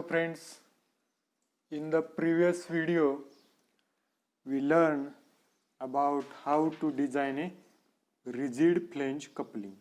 friends, in the previous video we learned about how to design a rigid flange coupling.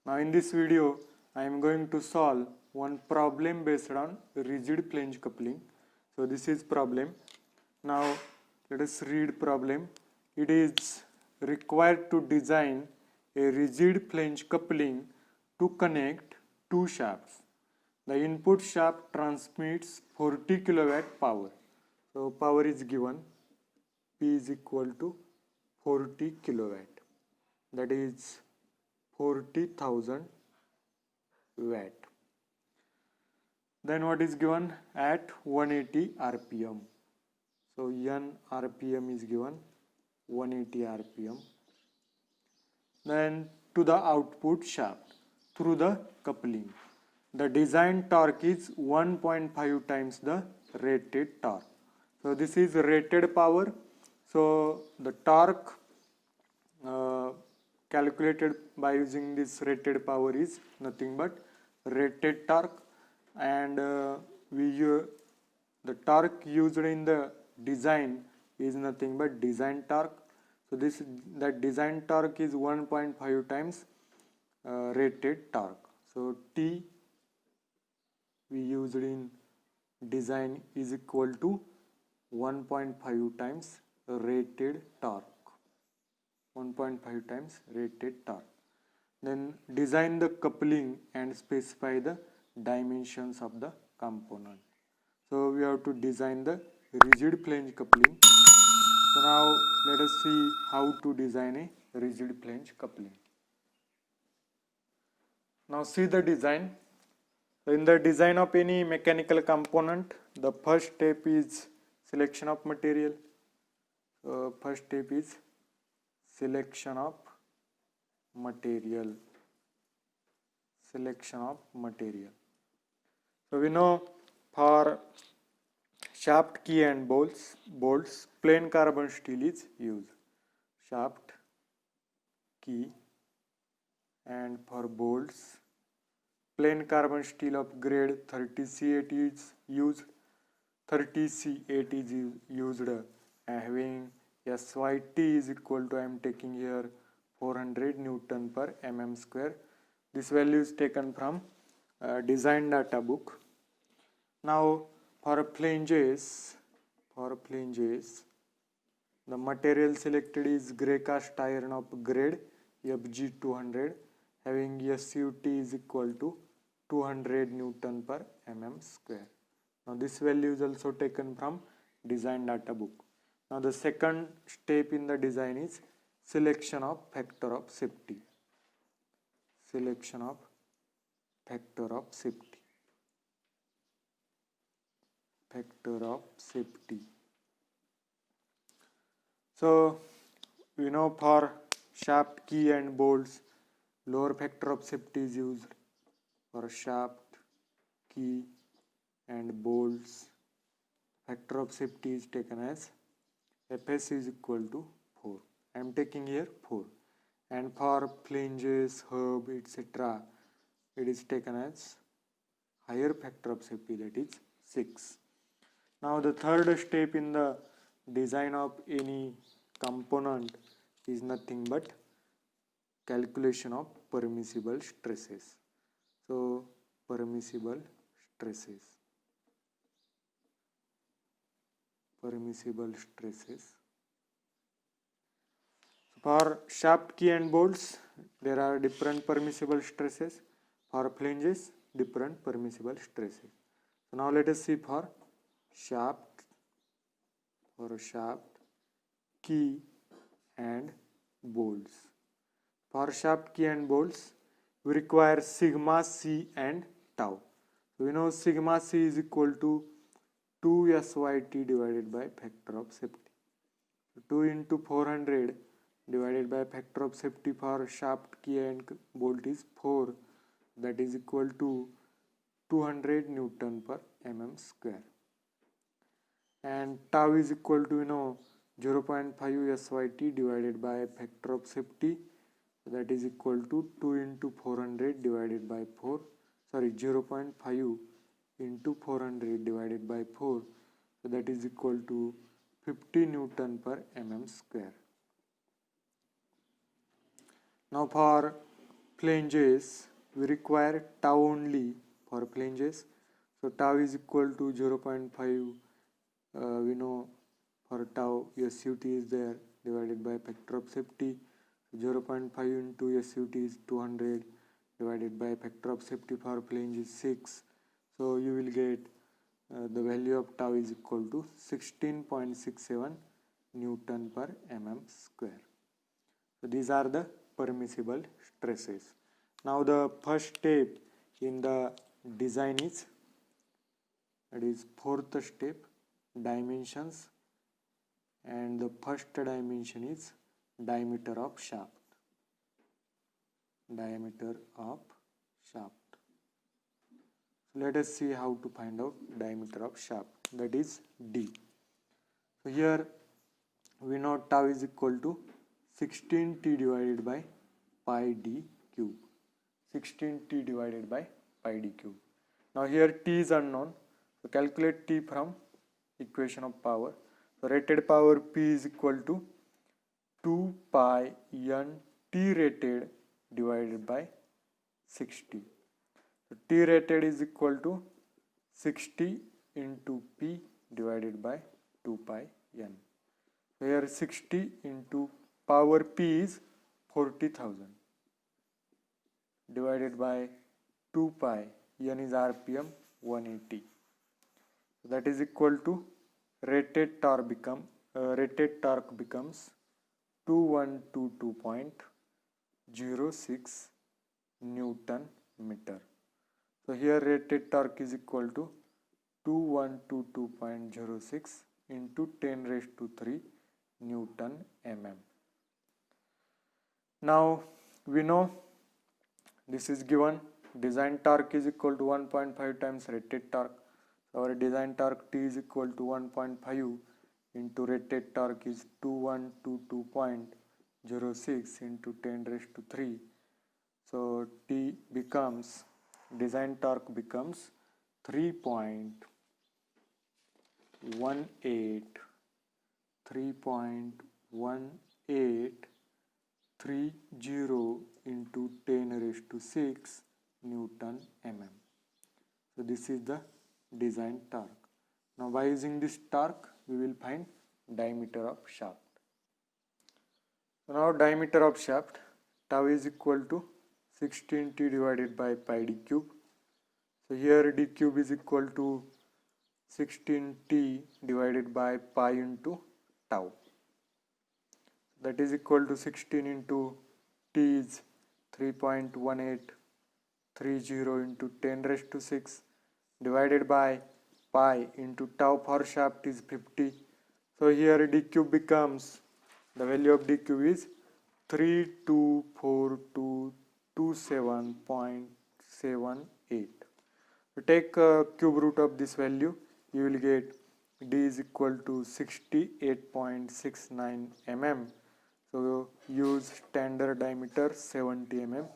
Now in this video I am going to solve one problem based on rigid flange coupling. So this is problem. Now let us read problem. It is required to design a rigid flange coupling to connect two shafts. The input shaft transmits 40 kilowatt power. So power is given, P is equal to 40 kilowatt. That is 40,000 watt. Then what is given at 180 RPM. So N RPM is given 180 RPM. Then to the output shaft through the coupling. The design torque is 1.5 times the rated torque. So this is rated power. So the torque calculated by using this rated power is nothing but rated torque, and the torque used in the design is nothing but design torque. So that design torque is 1.5 times rated torque. So T we used in design is equal to 1.5 times rated torque. 1.5 times rated torque. Then design the coupling and specify the dimensions of the component. So we have to design the rigid flange coupling. So now let us see how to design a rigid flange coupling. Now see the design. In the design of any mechanical component, the first step is selection of material. First step is selection of material. Selection of material. So we know for shaft key and bolts, plain carbon steel is used. Shaft key, and for bolts, plain carbon steel of grade 30C8 is used. 30C8 is used having SYT is equal to, I am taking here 400 Newton per mm square. This value is taken from design data book. Now for flanges, the material selected is grey cast iron of grade FG200 having SUT is equal to 200 Newton per mm square. Now this value is also taken from design data book. Now the second step in the design is selection of factor of safety. Selection of factor of safety. Factor of safety. So we know for shaft key and bolts, lower factor of safety is used. For shaft, key and bolts, factor of safety is taken as Fs is equal to 4. I am taking here 4. And for flanges, hub, etc., it is taken as higher factor of safety, that is 6. Now the third step in the design of any component is nothing but calculation of permissible stresses. So permissible stresses. Permissible stresses. For shaft key and bolts, there are different permissible stresses. For flanges, different permissible stresses. So now let us see for shaft, key and bolts. For shaft key and bolts, we require sigma c and tau. So we know sigma c is equal to 2 SYT divided by factor of safety. So 2 into 400 divided by factor of safety for shaft key and bolt is 4, that is equal to 200 Newton per mm square. And tau is equal to 0.5 SYT divided by factor of safety, that is equal to 2 into 400 divided by 4, 0.5 into 400 divided by 4, so that is equal to 50 Newton per mm square. Now for flanges, we require tau only for flanges. So tau is equal to 0.5. We know for tau SUT is there, divided by factor of safety. 0.5 into SUT is 200 divided by factor of safety for flange is 6. So you will get the value of tau is equal to 16.67 Newton per mm square. So these are the permissible stresses. Now the first step in the design is, that is fourth step, dimensions, and the first dimension is diameter of shaft. Diameter of shaft. So let us see how to find out diameter of shaft, that is D. So here we know tau is equal to 16T divided by pi d cube. 16T divided by pi d cube. Now here T is unknown, so calculate T from equation of power. So rated power P is equal to 2 pi n T rated divided by 60. So T rated is equal to 60 into P divided by 2 pi n. So here 60 into power P is 40,000 divided by 2 pi, n is RPM 180. So that is equal to rated torque becomes 2122.06 Newton meter. So here rated torque is equal to 2122.06 into 10 raised to 3 Newton mm. Now we know this is given, design torque is equal to 1.5 times rated torque. So our design torque T is equal to 1.5 into rated torque is 2122.06 into 10 raised to 3. So T becomes, design torque becomes 3.1830 into 10 raised to 6 Newton mm. So this is the design torque. Now by using this torque we will find diameter of shaft. So now diameter of shaft, tau is equal to 16T divided by pi d cube. So here d cube is equal to 16T divided by pi into tau. That is equal to 16 into T is 3.1830 into 10 raised to 6 divided by pi into tau for shaft is 50. So here d cube becomes, the value of d cube is 324227.78. So take cube root of this value, you will get d is equal to 68.69 mm. So use standard diameter 70 mm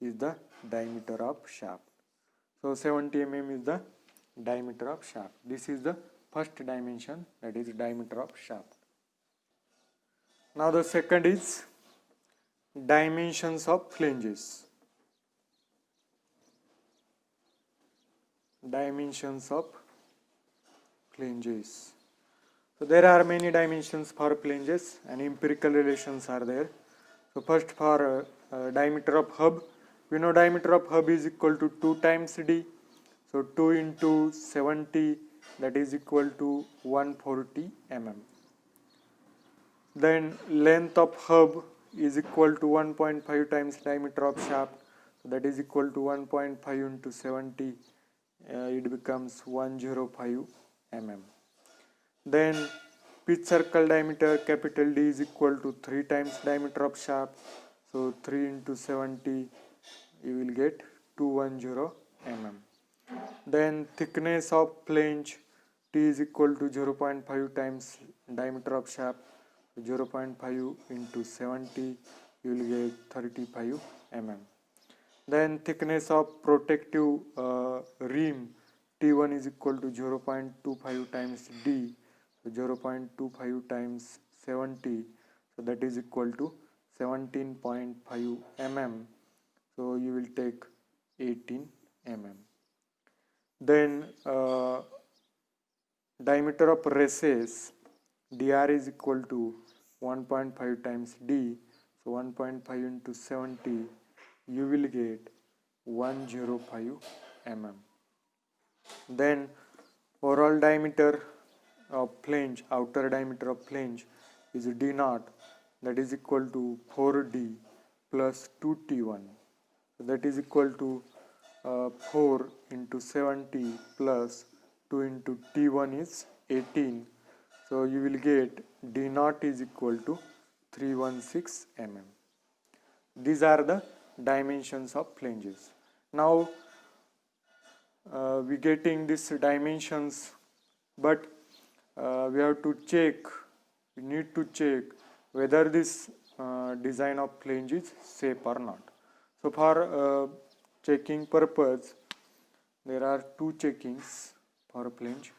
is the diameter of shaft. So 70 mm is the diameter of shaft. This is the first dimension, that is diameter of shaft. Now the second is dimensions of flanges. Dimensions of flanges. So there are many dimensions for flanges and empirical relations are there. So first for diameter of hub, we know diameter of hub is equal to 2 times d. So 2 into 70, that is equal to 140 mm. Then length of hub is equal to 1.5 times diameter of shaft. So that is equal to 1.5 into 70. It becomes 105 mm. Then pitch circle diameter capital D is equal to 3 times diameter of shaft. So 3 into 70, you will get 210 mm. Then thickness of flange T is equal to 0.5 times diameter of shaft. 0.5 into 70, you will get 35 mm. Then thickness of protective rim T1 is equal to 0.25 times D, so 0.25 times 70, so that is equal to 17.5 mm, so you will take 18 mm. Then diameter of races, dr is equal to 1.5 times D, so 1.5 into 70, you will get 105 mm. Then overall diameter of flange, outer diameter of flange is D naught, that is equal to 4D plus 2T1, so that is equal to 4 into 70 plus 2 into T1 is 18, so you will get D naught is equal to 316 mm. These are the dimensions of flanges. Now we getting these dimensions, but we have to check, we need to check whether this design of flange is safe or not. So for checking purpose, there are two checkings for flange.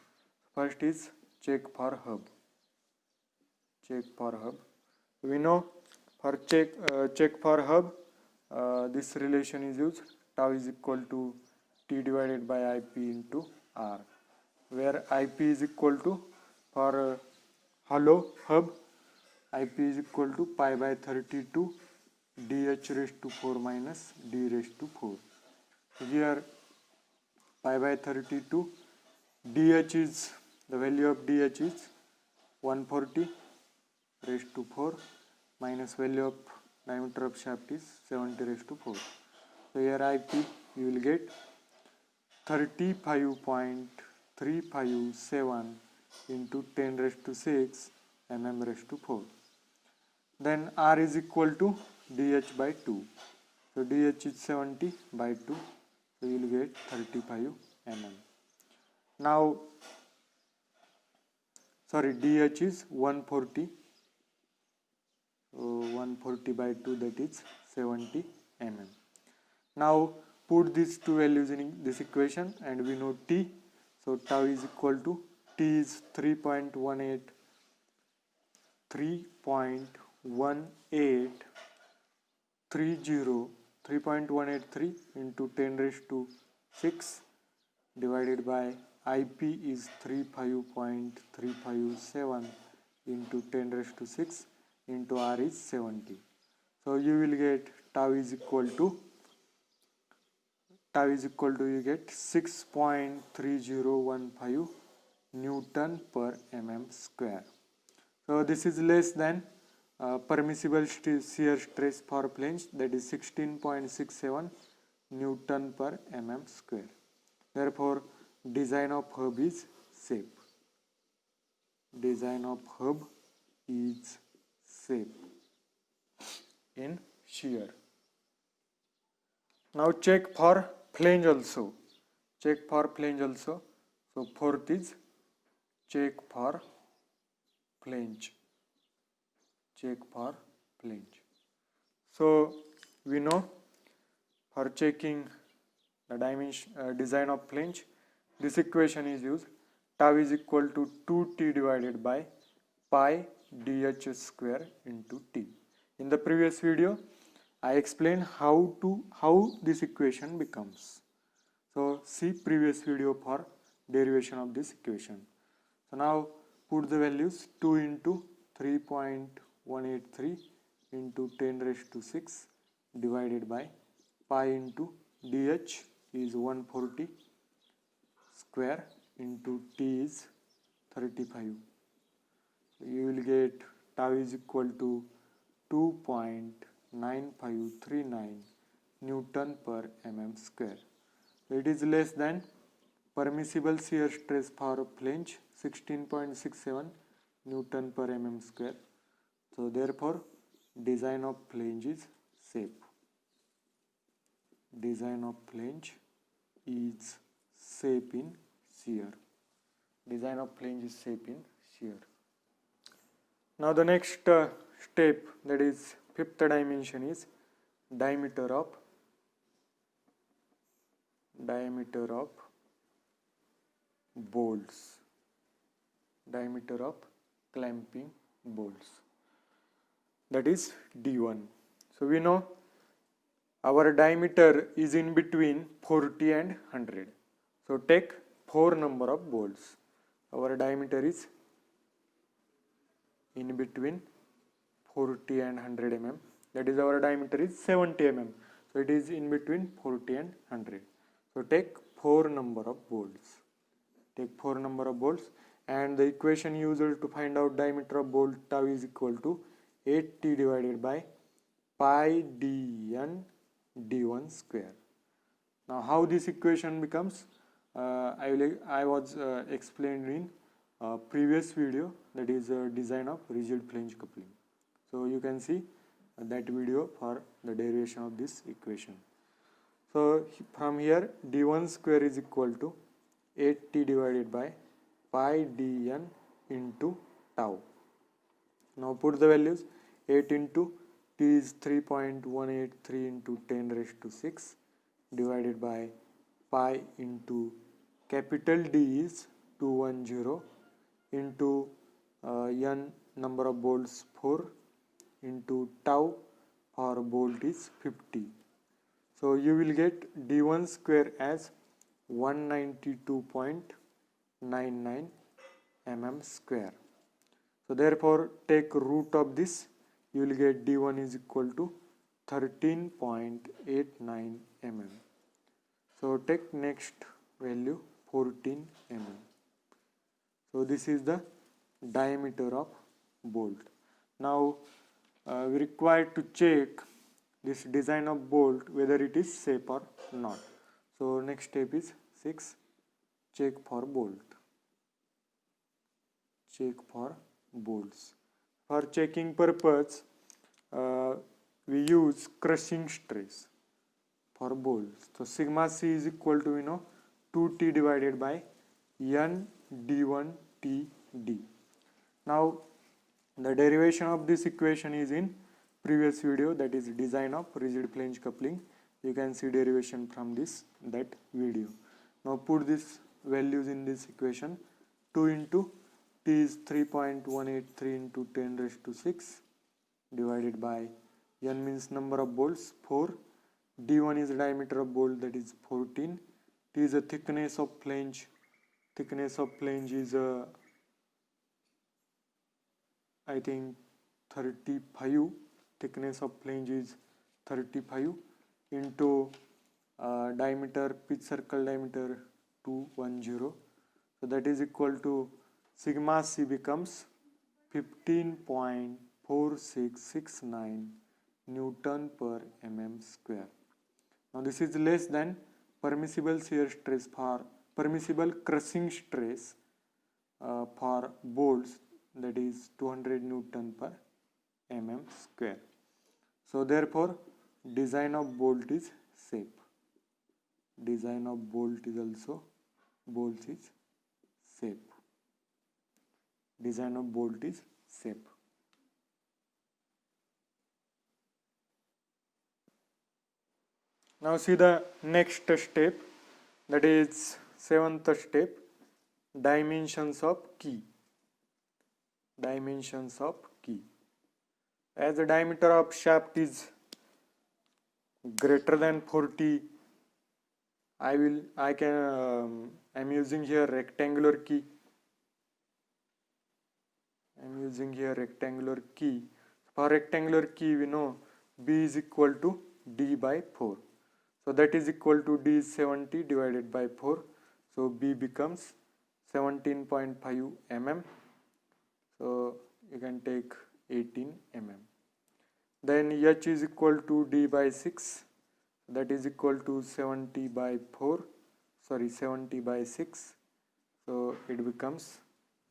First is check for hub. Check for hub. We know for check for hub, this relation is used, tau is equal to T divided by IP into R, where IP is equal to, for hollow hub, IP is equal to pi by 32 dh raised to 4 minus d raised to 4. So here pi by 32, dh is, the value of dh is 140 raised to 4 minus value of diameter of shaft is 70 raised to 4. So here IP you will get 35.357 into 10 raised to 6 mm raised to 4. Then R is equal to dh by 2. So dh is 70 by 2, so you will get 35 mm. Now, sorry, dh is 140. So 140 by 2, that is 70 mm. Now put these two values in this equation and we know T. So tau is equal to, T is 3.18 into 10 raised to 6 divided by IP is 35.357 into 10 raised to 6 into R is 70. So you will get tau is equal to you get 6.3015 Newton per mm square. So this is less than permissible shear stress for flange, that is 16.67 Newton per mm square. Therefore design of hub is safe. Design of hub is safe in shear. Now check for flange also. Check for flange also. So fourth is check for flange. Check for flange. So we know for checking the dimension design of flange, this equation is used. Tau is equal to 2T divided by pi dh square into T. In the previous video, I explained how this equation becomes. So see previous video for derivation of this equation. So now put the values, 2 into 3.183 into 10 raised to 6 divided by pi into dh is 140 square into T is 35. So you will get tau is equal to 2.9539 Newton per mm square. So it is less than permissible shear stress for flange, 16.67 Newton per mm square. So therefore design of flange is safe. Design of flange is safe in shear. Design of flange is safe in shear. Now the next step, that is fifth dimension, is diameter of bolts, diameter of clamping bolts, that is D1. So we know our diameter is in between 40 and 100. So take 4 number of bolts. Our diameter is in between 40 and 100 mm. That is, our diameter is 70 mm. So it is in between 40 and 100. So take 4 number of bolts. Take 4 number of bolts, and the equation used to find out diameter of bolt tau is equal to 8t divided by pi dn d1 square. Now how this equation becomes, I was explained in previous video, that is design of rigid flange coupling. So you can see that video for the derivation of this equation. So from here d1 square is equal to 8t divided by pi dn into tau. Now put the values. 8 into t is 3.183 into 10 raised to 6 divided by pi into capital D is 210 into n number of bolts 4 into tau for bolt is 50. So you will get D1 square as 192.99 mm square. So therefore take root of this, you will get D1 is equal to 13.89 mm. So take next value 14 mm. So this is the diameter of bolt. Now we require to check this design of bolt whether it is safe or not. So next step is 6, check for bolt. Check for bolts. For checking purpose, we use crushing stress for bolts. So sigma c is equal to 2t divided by n d1 t d. Now the derivation of this equation is in previous video, that is design of rigid flange coupling. You can see derivation from that video. Now put these values in this equation. 2 into t is 3.183 into 10 raised to 6 divided by n means number of bolts 4, d1 is the diameter of bolt, that is 14, t is the thickness of flange. Thickness of flange is I think 35. Thickness of flange is 35 into diameter, pitch circle diameter 210. So that is equal to sigma c becomes 15.4669 Newton per mm square. Now this is less than permissible shear stress for permissible crushing stress for bolts, that is 200 Newton per mm square. So therefore design of bolt is safe. Design of bolt is also safe. Design of bolt is safe. Now see the next step, that is 7th step, dimensions of key. Dimensions of key. As the diameter of shaft is greater than 40, I'm using here rectangular key. I'm using here rectangular key. For rectangular key we know B is equal to D by 4. So that is equal to D is 70 divided by 4. So B becomes 17.5 mm. So you can take 18 mm. Then H is equal to D by 6. That is equal to 70 by 6. So it becomes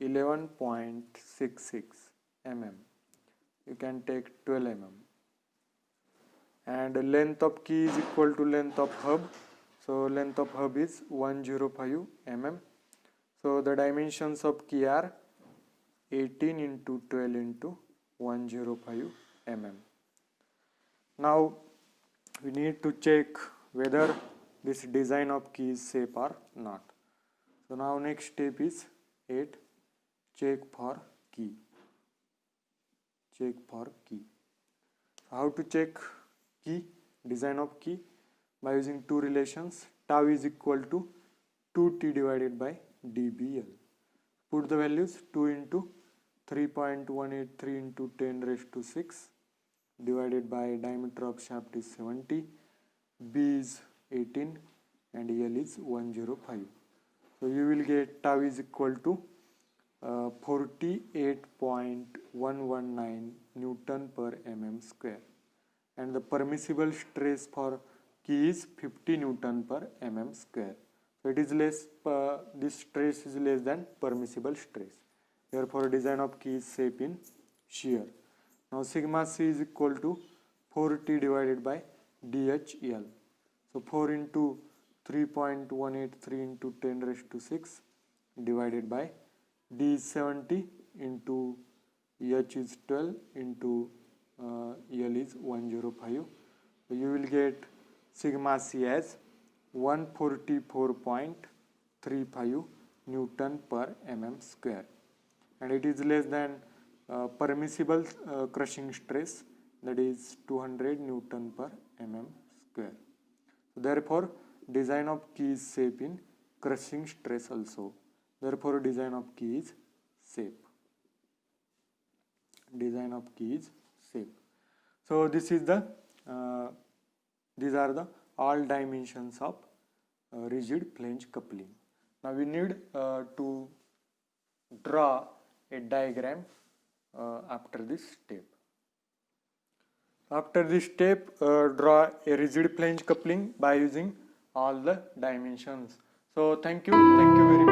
11.66 mm. You can take 12 mm. And length of key is equal to length of hub. So length of hub is 105 mm. So the dimensions of key are 18 into 12 into 105 mm. Now we need to check whether this design of key is safe or not. So now next step is 8, check for key. Check for key. So how to check key, design of key? By using two relations, tau is equal to 2t divided by dBl. Put the values 2 into 3.183 into 10 raised to 6 divided by diameter of shaft is 70, B is 18 and L is 105. So you will get tau is equal to 48.119 Newton per mm square, and the permissible stress for key is 50 Newton per mm square. So it is less, this stress is less than permissible stress. Therefore design of key is safe in shear. Now sigma c is equal to 4t divided by dhl. So 4 into 3.183 into 10 raised to 6 divided by d is 70 into h is 12 into L is 105. So you will get sigma c as 144.35 Newton per mm square, and it is less than permissible crushing stress, that is 200 Newton per mm square. So therefore design of key is safe in crushing stress also. Therefore design of key is safe. Design of key is safe. So this is the these are the all dimensions of rigid flange coupling. Now we need to draw a diagram after this step. After this step, draw a rigid flange coupling by using all the dimensions. So thank you very much.